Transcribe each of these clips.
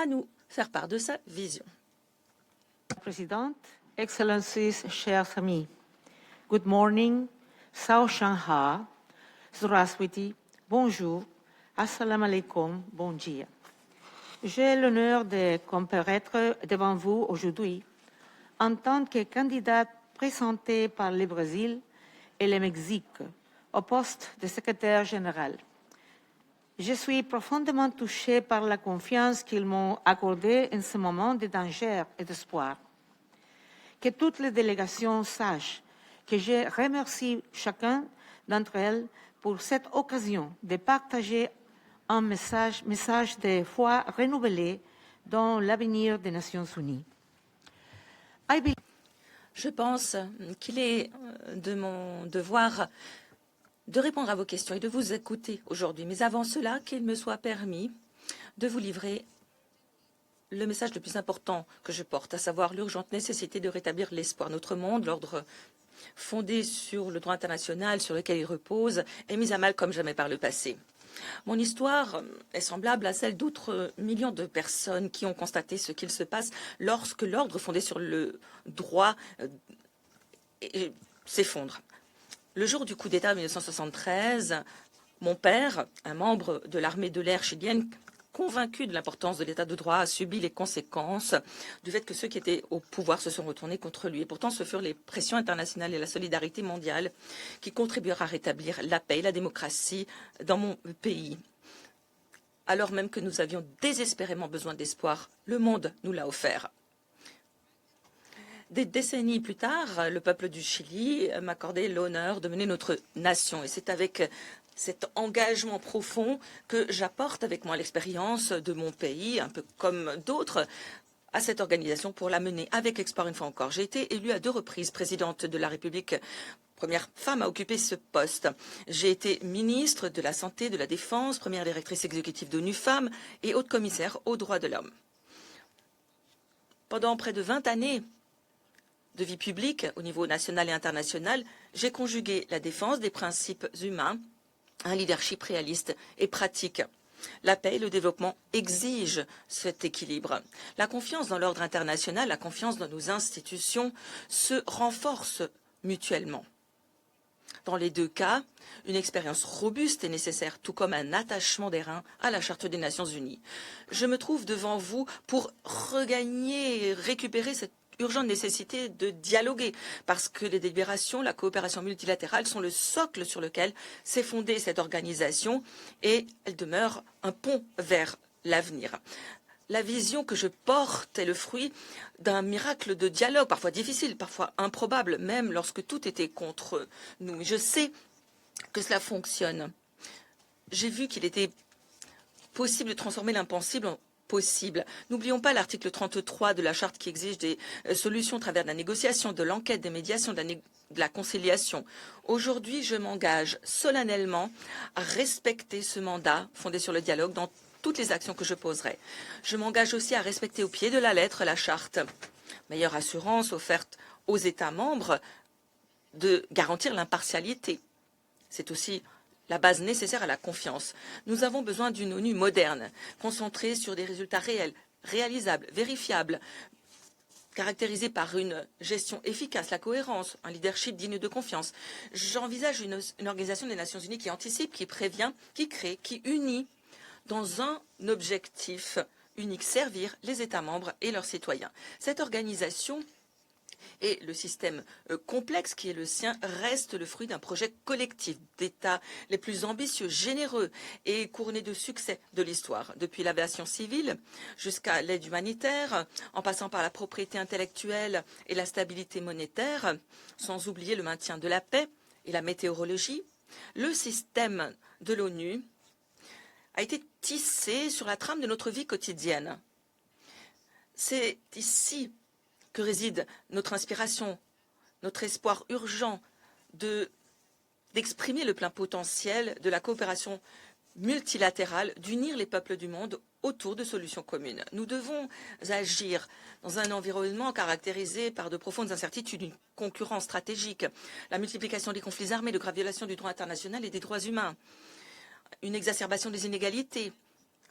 nous faire part de sa vision. Présidente, Excellencies, chers amis, good morning, Sao Shanghai, Zdravstvuyte, bonjour, Assalamu alaikum, bon dia. J'ai l'honneur de comparaître devant vous aujourd'hui en tant que candidate présentée par le Brésil et le Mexique au poste de secrétaire général. Je suis profondément touchée par la confiance qu'ils m'ont accordée en ce moment de danger et d'espoir. Que toutes les délégations sachent que je remercie chacun d'entre elles pour cette occasion de partager un message de foi renouvelé dans l'avenir des Nations Unies. Je pense qu'il est de mon devoir de répondre à vos questions et de vous écouter aujourd'hui. Mais avant cela, qu'il me soit permis de vous livrer le message le plus important que je porte, à savoir l'urgente nécessité de rétablir l'espoir. Notre monde, l'ordre fondé sur le droit international sur lequel il repose, est mis à mal comme jamais par le passé. Mon histoire est semblable à celle d'autres millions de personnes qui ont constaté ce qu'il se passe lorsque l'ordre fondé sur le droit s'effondre. Le jour du coup d'État en 1973, mon père, un membre de l'armée de l'air chilienne, convaincu de l'importance de l'état de droit, a subi les conséquences du fait que ceux qui étaient au pouvoir se sont retournés contre lui. Et pourtant, ce furent les pressions internationales et la solidarité mondiale qui contribuèrent à rétablir la paix et la démocratie dans mon pays. Alors même que nous avions désespérément besoin d'espoir, le monde nous l'a offert. Des décennies plus tard, le peuple du Chili m'accordait l'honneur de mener notre nation. Et c'est avec cet engagement profond que j'apporte avec moi l'expérience de mon pays, un peu comme d'autres, à cette organisation pour la mener avec espoir une fois encore. J'ai été élue à 2 reprises présidente de la République, première femme à occuper ce poste. J'ai été ministre de la Santé, de la Défense, première directrice exécutive d'ONU Femmes et haute commissaire aux droits de l'homme. Pendant près de 20 années de vie publique au niveau national et international, j'ai conjugué la défense des principes humains, un leadership réaliste et pratique. La paix et le développement exigent cet équilibre. La confiance dans l'ordre international, la confiance dans nos institutions se renforcent mutuellement. Dans les 2 cas, une expérience robuste est nécessaire, tout comme un attachement des reins à la Charte des Nations Unies. Je me trouve devant vous pour regagner, récupérer cette urgente nécessité de dialoguer, parce que les délibérations, la coopération multilatérale sont le socle sur lequel s'est fondée cette organisation et elle demeure un pont vers l'avenir. La vision que je porte est le fruit d'un miracle de dialogue, parfois difficile, parfois improbable, même lorsque tout était contre nous. Je sais que cela fonctionne. J'ai vu qu'il était possible de transformer l'impensable en possible. N'oublions pas l'article 33 de la Charte qui exige des solutions à travers de la négociation, de l'enquête, des médiations, de la conciliation. Aujourd'hui, je m'engage solennellement à respecter ce mandat fondé sur le dialogue dans toutes les actions que je poserai. Je m'engage aussi à respecter au pied de la lettre la Charte. Meilleure assurance offerte aux États membres de garantir l'impartialité. C'est aussi la base nécessaire à la confiance. Nous avons besoin d'une ONU moderne, concentrée sur des résultats réels, réalisables, vérifiables, caractérisée par une gestion efficace, la cohérence, un leadership digne de confiance. J'envisage une organisation des Nations Unies qui anticipe, qui prévient, qui crée, qui unit dans un objectif unique, servir les États membres et leurs citoyens. Cette organisation et le système complexe qui est le sien reste le fruit d'un projet collectif d'États les plus ambitieux, généreux et couronnés de succès de l'histoire. Depuis l'aviation civile jusqu'à l'aide humanitaire, en passant par la propriété intellectuelle et la stabilité monétaire, sans oublier le maintien de la paix et la météorologie, le système de l'ONU a été tissé sur la trame de notre vie quotidienne. C'est ici que réside notre inspiration, notre espoir urgent d'exprimer le plein potentiel de la coopération multilatérale, d'unir les peuples du monde autour de solutions communes. Nous devons agir dans un environnement caractérisé par de profondes incertitudes, une concurrence stratégique, la multiplication des conflits armés, de graves violations du droit international et des droits humains, une exacerbation des inégalités,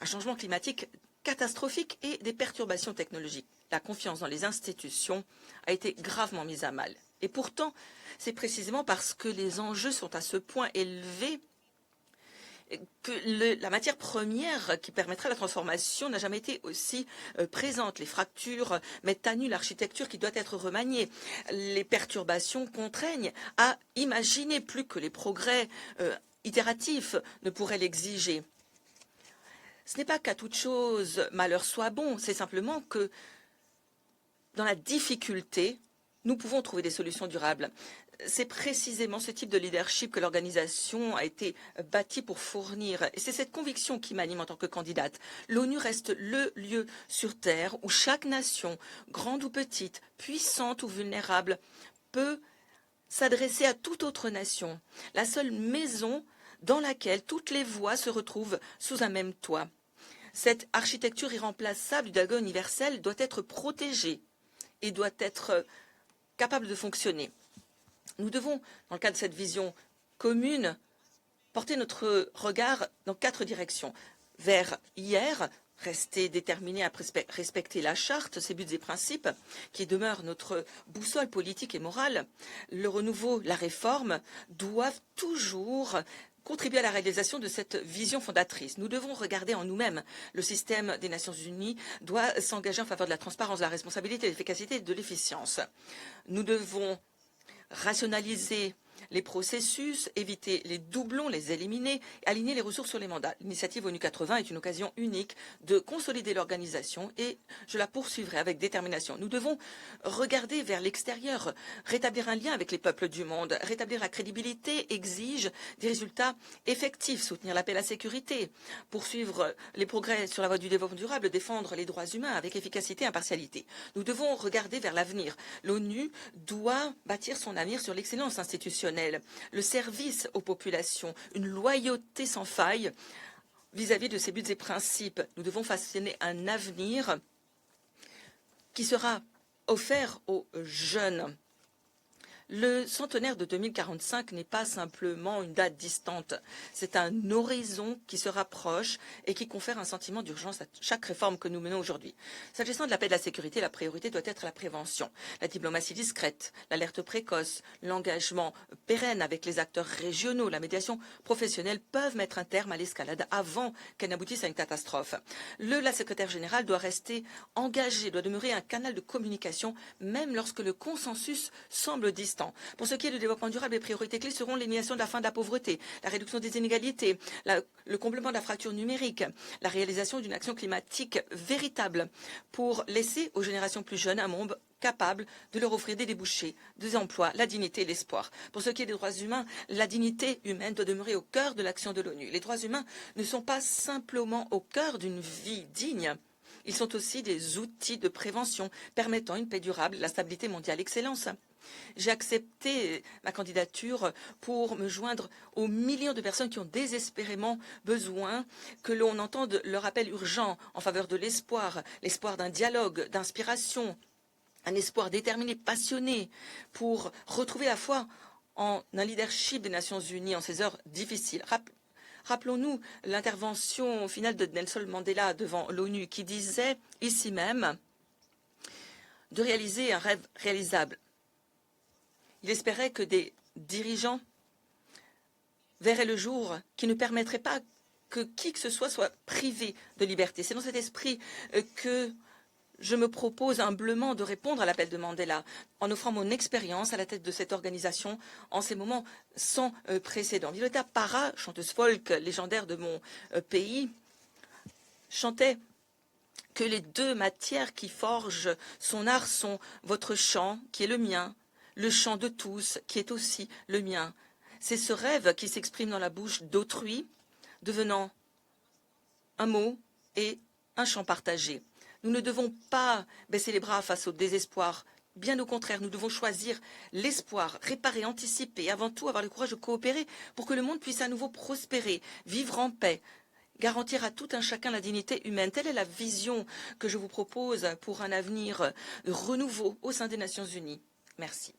un changement climatique catastrophiques et des perturbations technologiques. La confiance dans les institutions a été gravement mise à mal. Et pourtant, c'est précisément parce que les enjeux sont à ce point élevés que la matière première qui permettra la transformation n'a jamais été aussi présente. Les fractures mettent à nu l'architecture qui doit être remaniée. Les perturbations contraignent à imaginer plus que les progrès itératifs ne pourraient l'exiger. Ce n'est pas qu'à toute chose malheur soit bon, c'est simplement que dans la difficulté, nous pouvons trouver des solutions durables. C'est précisément ce type de leadership que l'organisation a été bâtie pour fournir. Et c'est cette conviction qui m'anime en tant que candidate. L'ONU reste le lieu sur Terre où chaque nation, grande ou petite, puissante ou vulnérable, peut s'adresser à toute autre nation. La seule maison dans laquelle toutes les voix se retrouvent sous un même toit. Cette architecture irremplaçable du dialogue universel doit être protégée et doit être capable de fonctionner. Nous devons, dans le cadre de cette vision commune, porter notre regard dans 4 directions. Vers hier, rester déterminé à respecter la charte, ses buts et principes, qui demeurent notre boussole politique et morale. Le renouveau, la réforme doivent toujours contribuer à la réalisation de cette vision fondatrice. Nous devons regarder en nous-mêmes. Le système des Nations Unies doit s'engager en faveur de la transparence, de la responsabilité, de l'efficacité et de l'efficience. Nous devons rationaliser les processus, éviter les doublons, les éliminer, aligner les ressources sur les mandats. L'initiative ONU 80 est une occasion unique de consolider l'organisation et je la poursuivrai avec détermination. Nous devons regarder vers l'extérieur, rétablir un lien avec les peuples du monde. Rétablir la crédibilité exige des résultats effectifs, soutenir la paix et la sécurité, poursuivre les progrès sur la voie du développement durable, défendre les droits humains avec efficacité et impartialité. Nous devons regarder vers l'avenir. L'ONU doit bâtir son avenir sur l'excellence institutionnelle, le service aux populations, une loyauté sans faille vis-à-vis de ses buts et principes. Nous devons façonner un avenir qui sera offert aux jeunes. Le centenaire de 2045 n'est pas simplement une date distante, c'est un horizon qui se rapproche et qui confère un sentiment d'urgence à chaque réforme que nous menons aujourd'hui. S'agissant de la paix et de la sécurité, la priorité doit être la prévention, la diplomatie discrète, l'alerte précoce, l'engagement pérenne avec les acteurs régionaux, la médiation professionnelle peuvent mettre un terme à l'escalade avant qu'elle n'aboutisse à une catastrophe. La secrétaire générale doit rester engagée, doit demeurer un canal de communication, même lorsque le consensus semble distant. Pour ce qui est du développement durable, les priorités clés seront l'élimination de la faim de la pauvreté, la réduction des inégalités, le comblement de la fracture numérique, la réalisation d'une action climatique véritable pour laisser aux générations plus jeunes un monde capable de leur offrir des débouchés, des emplois, la dignité et l'espoir. Pour ce qui est des droits humains, la dignité humaine doit demeurer au cœur de l'action de l'ONU. Les droits humains ne sont pas simplement au cœur d'une vie digne. Ils sont aussi des outils de prévention permettant une paix durable, la stabilité mondiale, l'excellence. J'ai accepté ma candidature pour me joindre aux millions de personnes qui ont désespérément besoin que l'on entende leur appel urgent en faveur de l'espoir, l'espoir d'un dialogue, d'inspiration, un espoir déterminé, passionné, pour retrouver la foi en un leadership des Nations Unies en ces heures difficiles. Rappelons-nous l'intervention finale de Nelson Mandela devant l'ONU qui disait ici même de réaliser un rêve réalisable. Il espérait que des dirigeants verraient le jour qui ne permettrait pas que qui que ce soit privé de liberté. C'est dans cet esprit que je me propose humblement de répondre à l'appel de Mandela en offrant mon expérience à la tête de cette organisation en ces moments sans précédent. Violeta Parra, chanteuse folk légendaire de mon pays, chantait que les 2 matières qui forgent son art sont votre chant, qui est le mien, le chant de tous, qui est aussi le mien. C'est ce rêve qui s'exprime dans la bouche d'autrui, devenant un mot et un chant partagé. Nous ne devons pas baisser les bras face au désespoir. Bien au contraire, nous devons choisir l'espoir, réparer, anticiper, avant tout avoir le courage de coopérer pour que le monde puisse à nouveau prospérer, vivre en paix, garantir à tout un chacun la dignité humaine. Telle est la vision que je vous propose pour un avenir de renouveau au sein des Nations Unies. Merci.